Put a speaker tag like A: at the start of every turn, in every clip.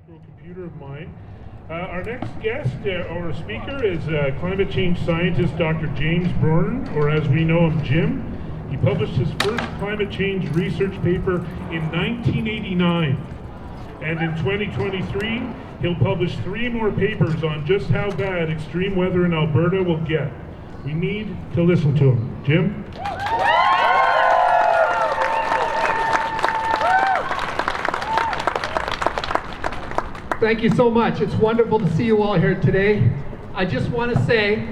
A: microcomputer of mine. Our next guest or speaker is climate change scientist Dr. James Byrne, or as we know him, Jim. He published his first climate change research paper in 1989. And in 2023, he'll publish 3 more papers on just how bad extreme weather in Alberta will get. We need to listen to him. Jim?
B: Thank you so much. It's wonderful to see you all here today. I just want to say,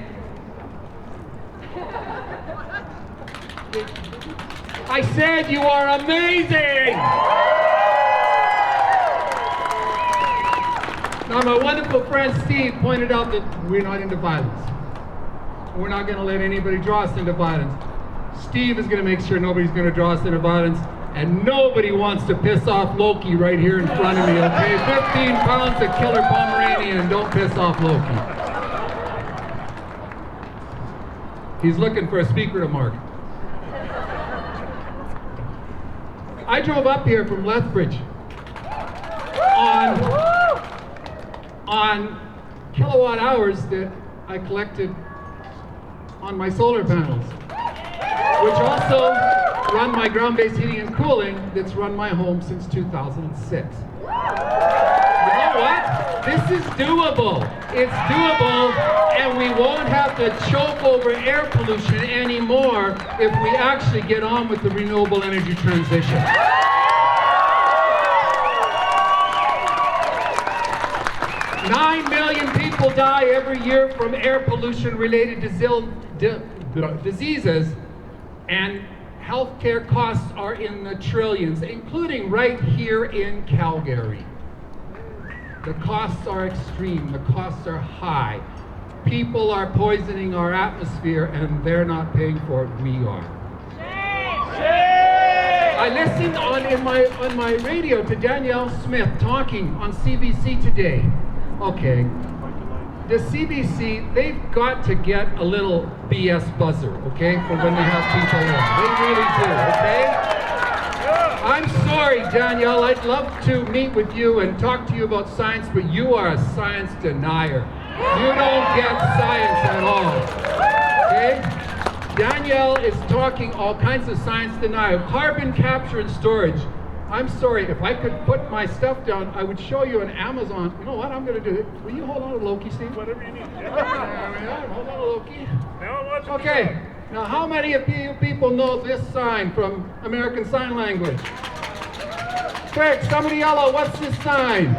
B: I said you are amazing! Now, my wonderful friend Steve pointed out that we're not into violence. We're not going to let anybody draw us into violence. Steve is going to make sure nobody's going to draw us into violence. And nobody wants to piss off Loki right here in front of me, okay? 15 pounds of killer Pomeranian, and don't piss off Loki. He's looking for a speaker to mark. I drove up here from Lethbridge on kilowatt hours that I collected on my solar panels, which also run my ground-based heating and cooling that's run my home since 2006. You know what? This is doable. It's doable, and we won't have to choke over air pollution anymore if we actually get on with the renewable energy transition. Nine million people die every year from air pollution-related diseases, and healthcare costs are in the trillions, including right here in Calgary. The costs are extreme, the costs are high. People are poisoning our atmosphere and they're not paying for it, we are. I listened on my radio to Danielle Smith talking on CBC today. Okay, the CBC, they've got to get a little BS buzzer, okay, for when they have people on. They really do, okay? I'm sorry, Danielle, I'd love to meet with you and talk to you about science, but you are a science denier. You don't get science at all, okay? Danielle is talking all kinds of science denial. Carbon capture and storage. I'm sorry, if I could put my stuff down, I would show you on Amazon. You know what I'm going to do? Will you hold on to Loki, Steve?
A: Whatever you need.
B: Hold on to Loki.
A: Now
B: Okay, now how many of you people know this sign from American Sign Language? Quick, somebody yellow, what's this sign?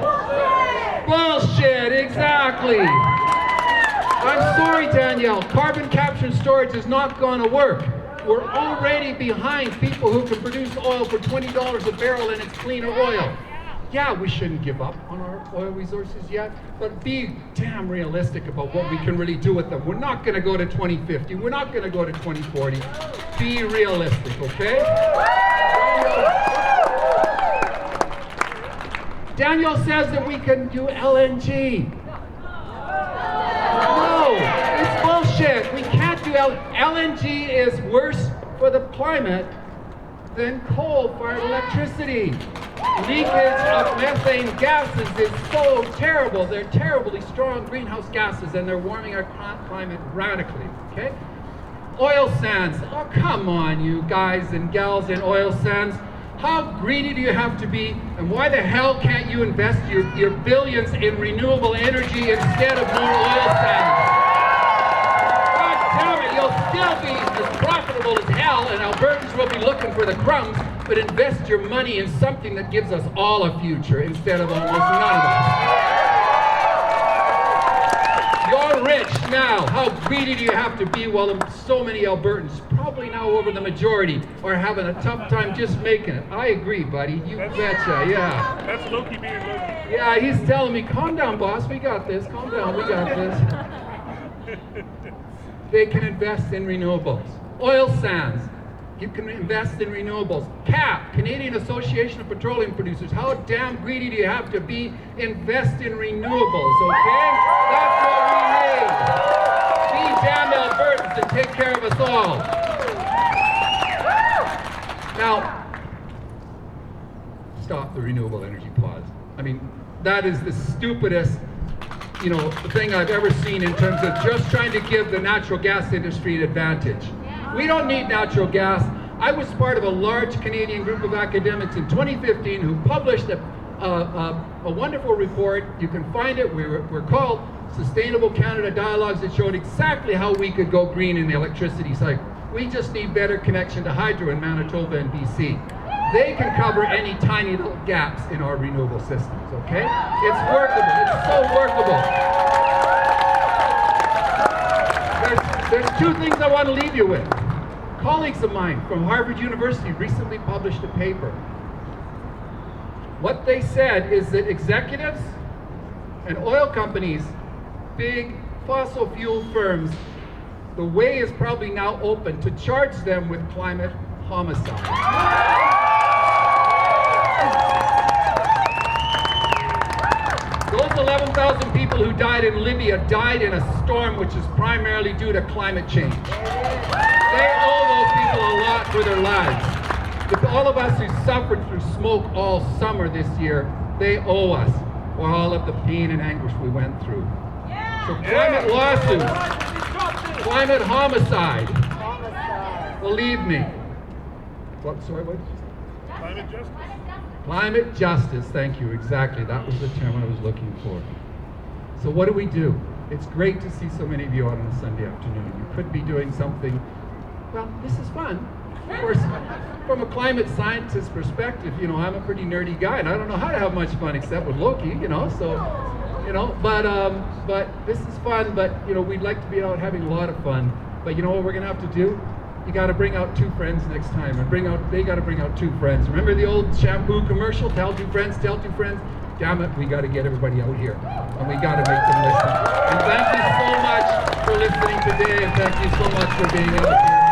B: Bullshit, exactly. I'm sorry, Danielle, carbon capture and storage is not going to work. We're already behind people who can produce oil for $20 a barrel and it's cleaner oil. Yeah, we shouldn't give up on our oil resources yet, but be damn realistic about what we can really do with them. We're not going to go to 2050. We're not going to go to 2040. Be realistic, okay? Daniel says that we can do LNG. No, it's bullshit. We can't do LNG is worse for the climate than coal-fired electricity. Leakage of methane gases is so terrible. They're terribly strong greenhouse gases, and they're warming our climate radically, okay? Oil sands. Oh, come on, you guys and gals in oil sands. How greedy do you have to be, and why the hell can't you invest your billions in renewable energy instead of more oil sands? God damn it, you'll still be as profitable as hell, and Albertans will be looking for the crumbs, but invest your money in something that gives us all a future instead of almost none of us. You're rich now. How greedy do you have to be while so many Albertans, probably now over the majority, are having a tough time just making it? I agree, buddy. You betcha, yeah.
A: That's Loki being Loki.
B: Yeah, he's telling me, calm down, boss. We got this. Calm down. We got this. They can invest in renewables. Oil sands. You can invest in renewables. CAP, Canadian Association of Petroleum Producers. How damn greedy do you have to be? Invest in renewables, okay? That's what we need. Be damn Albertans and take care of us all. Now, stop the renewable energy pause. I mean, that is the stupidest, thing I've ever seen in terms of just trying to give the natural gas industry an advantage. We don't need natural gas. I was part of a large Canadian group of academics in 2015 who published a wonderful report. You can find it. We're called Sustainable Canada Dialogues. It showed exactly how we could go green in the electricity cycle. We just need better connection to hydro in Manitoba and BC. They can cover any tiny little gaps in our renewable systems, okay? It's workable. It's so workable. There's two things I want to leave you with. Colleagues of mine from Harvard University recently published a paper. What they said is that executives and oil companies, big fossil fuel firms, the way is probably now open to charge them with climate homicide. Those 11,000 people who died in Libya died in a storm which is primarily due to climate change. They owe those people a lot for their lives. If all of us who suffered through smoke all summer this year, they owe us for all of the pain and anguish we went through. So climate lawsuits, climate homicide, believe me. What?
A: Climate justice.
B: Climate justice, thank you, exactly. That was the term I was looking for. So what do? It's great to see so many of you out on a Sunday afternoon. You could be doing something, well, this is fun. Of course, from a climate scientist perspective, I'm a pretty nerdy guy, and I don't know how to have much fun except with Loki, but this is fun, but, we'd like to be out having a lot of fun. But you know what we're gonna have to do? You got to bring out two friends next time, and they got to bring out two friends. Remember the old shampoo commercial? Tell two friends, tell two friends. Damn it, we got to get everybody out here, and we got to make them listen. And thank you so much for listening today, and thank you so much for being out here.